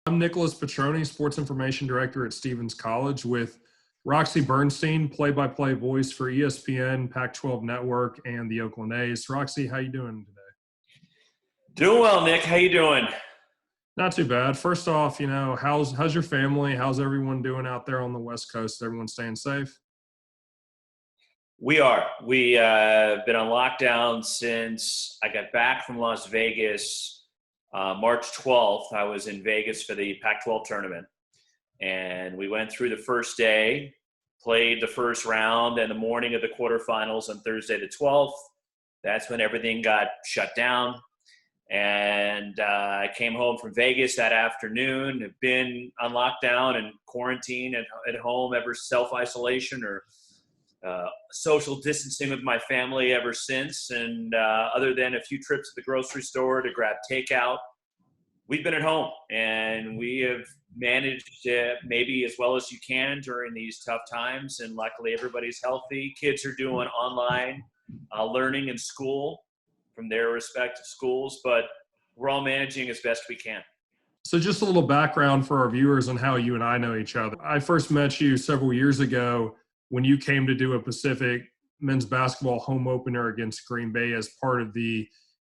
I'm Nicholas Petroni, Sports Information Director at Stevens College, with Roxy Bernstein, play-by-play voice for ESPN, Pac-12 Network, and the Oakland A's. Roxy, how you doing today? Doing well, Nick. How you doing? Not too bad. First off, how's your family? How's everyone doing out there on the West Coast? Everyone staying safe? We are. We been on lockdown since I got back from Las Vegas, March 12th. I was in Vegas for the Pac-12 tournament, and we went through the first day, played the first round, and the morning of the quarterfinals on Thursday the 12th. That's when everything got shut down. And I came home from Vegas that afternoon. Have been on lockdown and quarantine at home, ever self-isolation or social distancing with my family ever since. And other than a few trips to the grocery store to grab takeout, we've been at home, and we have managed maybe as well as you can during these tough times. And luckily everybody's healthy. Kids are doing online learning in school from their respective schools, but we're all managing as best we can. So just a little background for our viewers on how you and I know each other. I first met you several years ago when you came to do a Pacific men's basketball home opener against Green Bay as part of the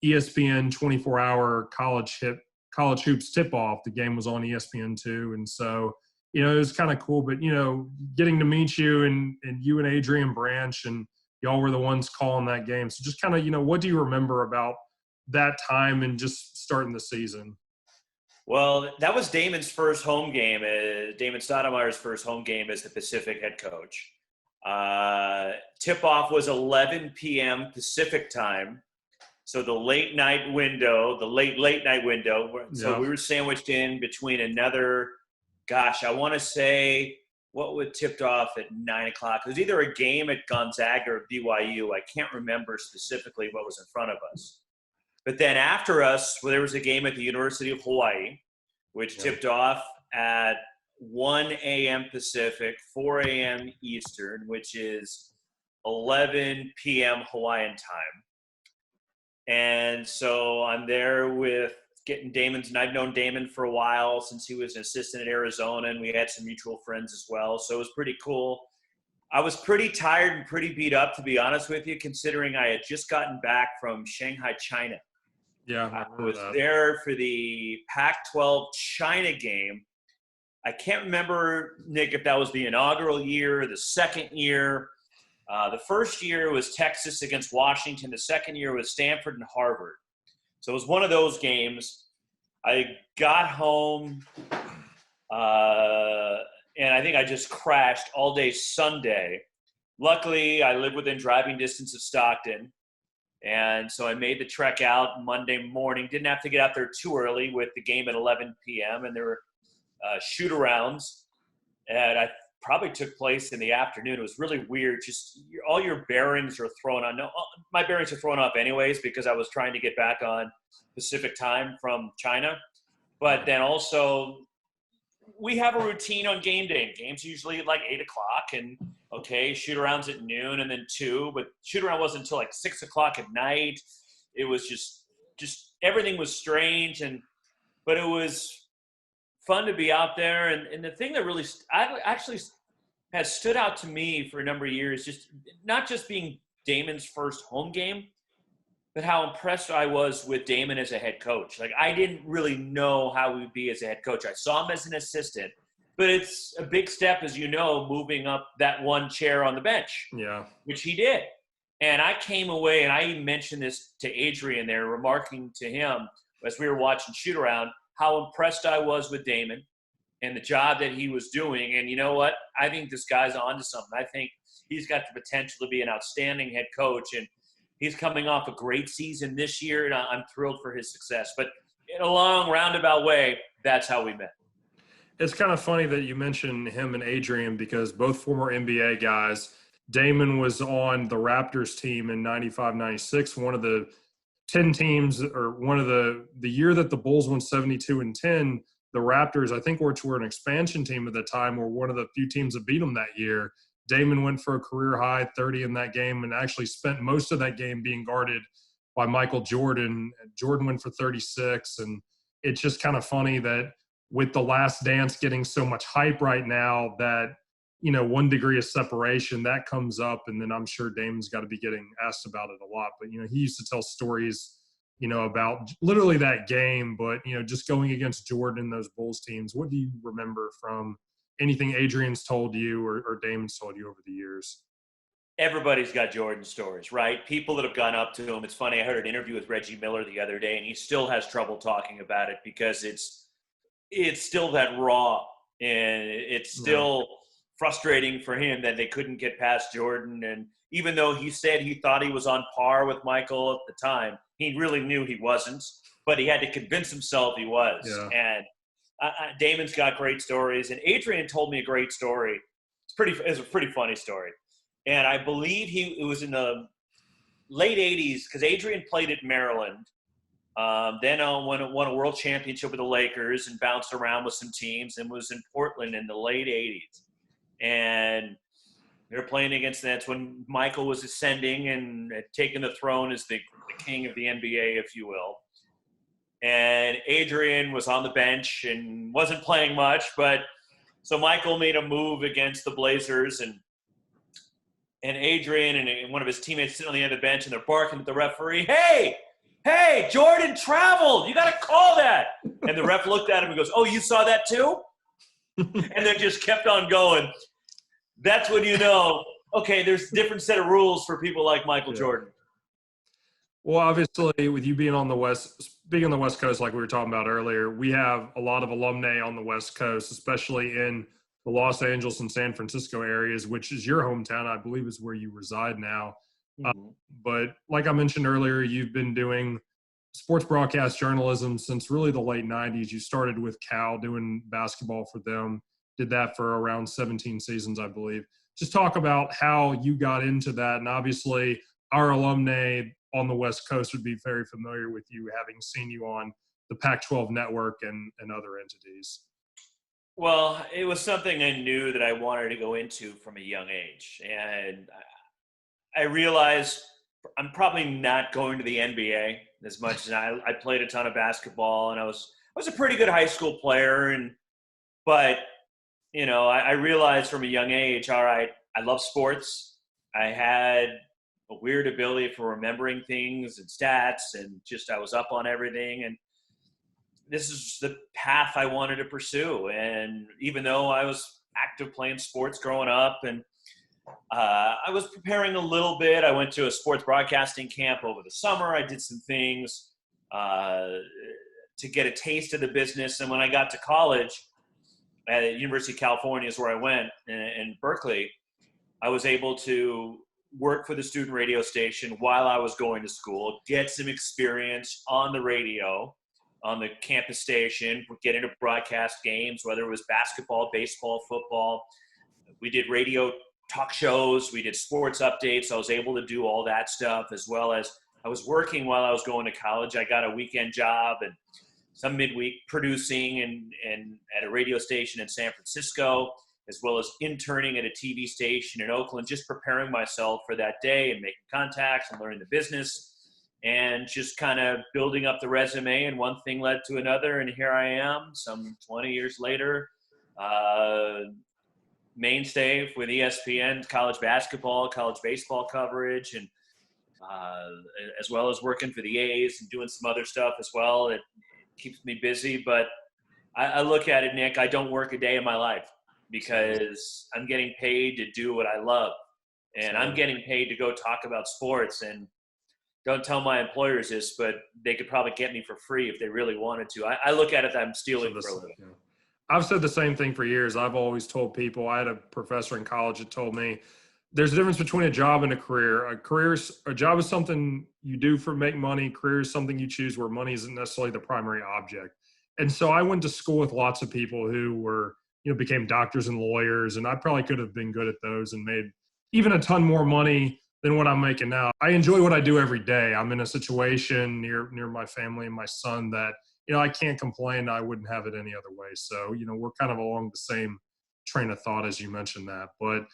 ESPN 24-hour college hoops tip-off. The game was on ESPN2, and so, it was kind of cool. But, getting to meet you and you and Adrian Branch, and y'all were the ones calling that game. So just kind of, what do you remember about that time and just starting the season? Well, that was Damon's first home game, Damon Stoudemire's first home game as the Pacific head coach. Tip-off was 11 p.m. Pacific time. So the late night window. So we were sandwiched in between another, I want to say, what would tipped off at 9 o'clock? It was either a game at Gonzaga or BYU. I can't remember specifically what was in front of us. But then after us, there was a game at the University of Hawaii, which tipped off at 1 a.m. Pacific, 4 a.m. Eastern, which is 11 p.m. Hawaiian time. And so I'm there with getting Damon's, and I've known Damon for a while since he was an assistant at Arizona, and we had some mutual friends as well. So it was pretty cool. I was pretty tired and pretty beat up, to be honest with you, considering I had just gotten back from Shanghai, China. Yeah, I was there for the Pac-12 China game. I can't remember, Nick, if that was the inaugural year or the second year. The first year was Texas against Washington. The second year was Stanford and Harvard. So it was one of those games. I got home, and I think I just crashed all day Sunday. Luckily, I live within driving distance of Stockton, and so I made the trek out Monday morning. Didn't have to get out there too early with the game at 11 p.m., and there were shoot-arounds, and I probably took place in the afternoon. It was really weird. Just all your bearings are thrown on. No, my bearings are thrown off anyways because I was trying to get back on Pacific time from China. But then also, we have a routine on game day. Games usually at like 8 o'clock, and shoot-arounds at noon and then 2. But shoot-around wasn't until like 6 o'clock at night. It was just everything was strange, but it was fun to be out there. And the thing that really actually has stood out to me for a number of years, just not just being Damon's first home game, but how impressed I was with Damon as a head coach. Like, I didn't really know how he would be as a head coach. I saw him as an assistant, but it's a big step, as you know, moving up that one chair on the bench, which he did. And I came away, and I even mentioned this to Adrian there, remarking to him as we were watching shoot around, how impressed I was with Damon and the job that he was doing. And you know what? I think this guy's onto something. I think he's got the potential to be an outstanding head coach, and he's coming off a great season this year, and I'm thrilled for his success. But in a long, roundabout way, that's how we met. It's kind of funny that you mentioned him and Adrian because both former NBA guys. Damon was on the Raptors team in 95-96, one of the 10 teams, or one of the year that the Bulls won 72-10, the Raptors, I think, which were an expansion team at the time, were one of the few teams that beat them that year. Damon went for a career high 30 in that game and actually spent most of that game being guarded by Michael Jordan. Jordan went for 36, and it's just kind of funny that with The Last Dance getting so much hype right now that, 1 degree of separation that comes up. And then I'm sure Damon's got to be getting asked about it a lot, but, he used to tell stories, about literally that game, but, just going against Jordan and those Bulls teams. What do you remember from anything Adrian's told you or Damon's told you over the years? Everybody's got Jordan stories, right? People that have gone up to him. It's funny, I heard an interview with Reggie Miller the other day, and he still has trouble talking about it because it's still that raw, and it's still frustrating for him that they couldn't get past Jordan. And even though he said he thought he was on par with Michael at the time, he really knew he wasn't, but he had to convince himself he was. Yeah. And Damon's got great stories, and Adrian told me a great story. It's a pretty funny story. And I believe it was in the late 80s, because Adrian played at Maryland. Then won a world championship with the Lakers and bounced around with some teams, and was in Portland in the late 80s. And they were playing against that's when Michael was ascending and had taken the throne as the king of the NBA, if you will. And Adrian was on the bench and wasn't playing much, but so Michael made a move against the Blazers, and Adrian and one of his teammates sitting on the end of the bench, and they're barking at the referee, hey, Jordan traveled. You got to call that. And the ref looked at him and goes, oh, you saw that too? And then just kept on going. That's when you know, okay, there's a different set of rules for people like Michael Jordan. Well, obviously, with you being on the West Coast, like we were talking about earlier, we have a lot of alumni on the West Coast, especially in the Los Angeles and San Francisco areas, which is your hometown, I believe is where you reside now. Mm-hmm. But like I mentioned earlier, you've been doing sports broadcast journalism since really the late 90s. You started with Cal doing basketball for them, did that for around 17 seasons, I believe. Just talk about how you got into that. And obviously, our alumni on the West Coast would be very familiar with you, having seen you on the Pac-12 network and other entities. Well, it was something I knew that I wanted to go into from a young age. And I realized I'm probably not going to the NBA as much as I played a ton of basketball, and I was a pretty good high school player. But I realized from a young age, all right, I love sports. I had a weird ability for remembering things and stats, and I was up on everything. And this is the path I wanted to pursue. And even though I was active playing sports growing up, and I was preparing a little bit, I went to a sports broadcasting camp over the summer. I did some things to get a taste of the business. And when I got to college at the University of California is where I went, in Berkeley, I was able to work for the student radio station while I was going to school, get some experience on the radio, on the campus station, get into broadcast games, whether it was basketball, baseball, football. We did radio talk shows, we did sports updates. I was able to do all that stuff, as well as I was working while I was going to college. I got a weekend job and some midweek producing and at a radio station in San Francisco, as well as interning at a TV station in Oakland, just preparing myself for that day and making contacts and learning the business and just kind of building up the resume. And one thing led to another, and here I am some 20 years later, mainstay with ESPN, college basketball, college baseball coverage, and as well as working for the A's and doing some other stuff as well. It keeps me busy, but I look at it, Nick, I don't work a day in my life because I'm getting paid to do what I love, and I'm getting paid to go talk about sports. And don't tell my employers this, but they could probably get me for free if they really wanted to. I look at it that I'm stealing for a living. Yeah. I've said the same thing for years. I've always told people, I had a professor in college that told me there's a difference between a job and a career. A job is something you do for make money. Career is something you choose where money isn't necessarily the primary object. And so I went to school with lots of people who were, became doctors and lawyers, and I probably could have been good at those and made even a ton more money than what I'm making now. I enjoy what I do every day. I'm in a situation near my family and my son that, I can't complain. I wouldn't have it any other way. So, we're kind of along the same train of thought as you mentioned that. But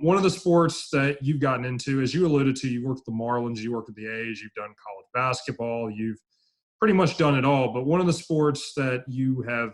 one of the sports that you've gotten into, as you alluded to, you worked at the Marlins, you worked at the A's, you've done college basketball, you've pretty much done it all. But one of the sports that you have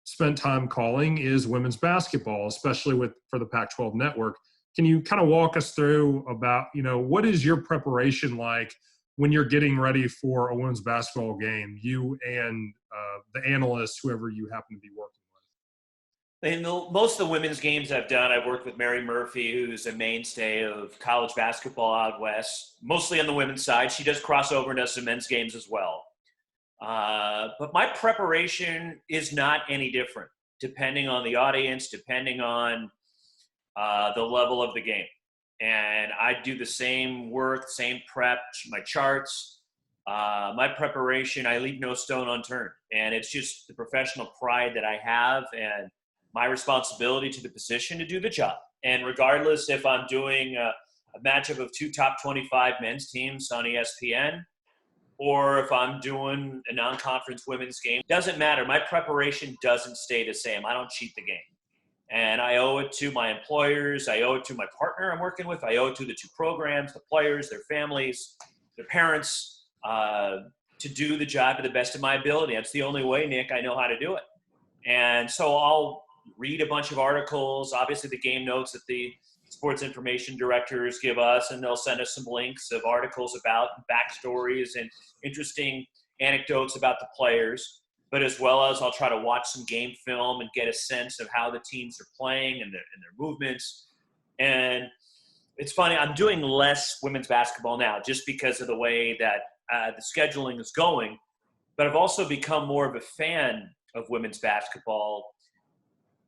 spent time calling is women's basketball, especially for the Pac-12 network. Can you kind of walk us through about, what is your preparation like when you're getting ready for a women's basketball game, you and the analysts, whoever you happen to be working Most of the women's games I've done, I've worked with Mary Murphy, who's a mainstay of college basketball out west, mostly on the women's side. She does cross over and does some men's games as well. But my preparation is not any different, depending on the audience, depending on the level of the game. And I do the same work, same prep, my charts, my preparation, I leave no stone unturned. And it's just the professional pride that I have and my responsibility to the position to do the job. And regardless if I'm doing a matchup of two top 25 men's teams on ESPN, or if I'm doing a non-conference women's game, doesn't matter. My preparation doesn't stay the same. I don't cheat the game. And I owe it to my employers. I owe it to my partner I'm working with. I owe it to the two programs, the players, their families, their parents, to do the job to the best of my ability. That's the only way, Nick, I know how to do it. And so I'll read a bunch of articles, obviously the game notes that the sports information directors give us, and they'll send us some links of articles about backstories and interesting anecdotes about the players. But as well as I'll try to watch some game film and get a sense of how the teams are playing and their movements. And it's funny, I'm doing less women's basketball now just because of the way that the scheduling is going. But I've also become more of a fan of women's basketball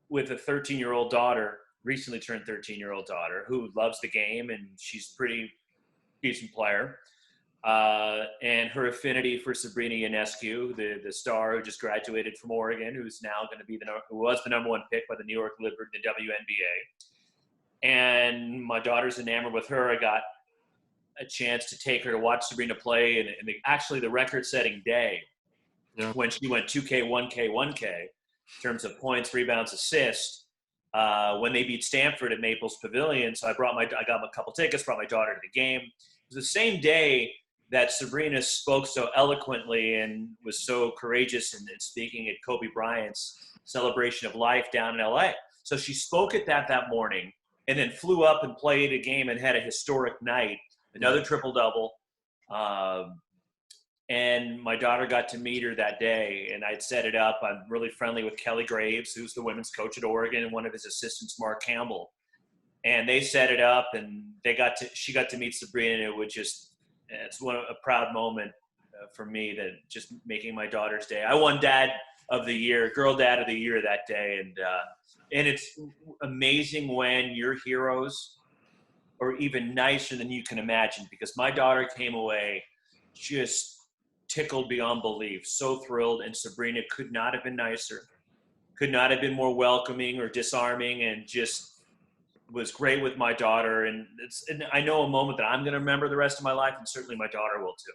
with a 13-year-old daughter, recently turned 13-year-old daughter, who loves the game, and she's a pretty decent player. And her affinity for Sabrina Ionescu, the star who just graduated from Oregon, who's now going to be who was the number one pick by the New York Liberty, the WNBA. And my daughter's enamored with her. I got a chance to take her to watch Sabrina play, and actually the record-setting day when she went 2K, 1K, 1K in terms of points, rebounds, assists. When they beat Stanford at Maples Pavilion, so I got a couple tickets, brought my daughter to the game. It was the same day that Sabrina spoke so eloquently and was so courageous in speaking at Kobe Bryant's celebration of life down in LA. So she spoke at that morning and then flew up and played a game and had a historic night, another triple-double. And my daughter got to meet her that day, and I'd set it up. I'm really friendly with Kelly Graves, who's the women's coach at Oregon, and one of his assistants, Mark Campbell. And they set it up, and she got to meet Sabrina, and it was it's a proud moment for me, that just making my daughter's day. I won Dad of the Year, Girl Dad of the Year that day, and it's amazing when your heroes are even nicer than you can imagine, because my daughter came away just tickled beyond belief, so thrilled, and Sabrina could not have been nicer, could not have been more welcoming or disarming, and just was great with my daughter. And I know a moment that I'm going to remember the rest of my life, and certainly my daughter will too.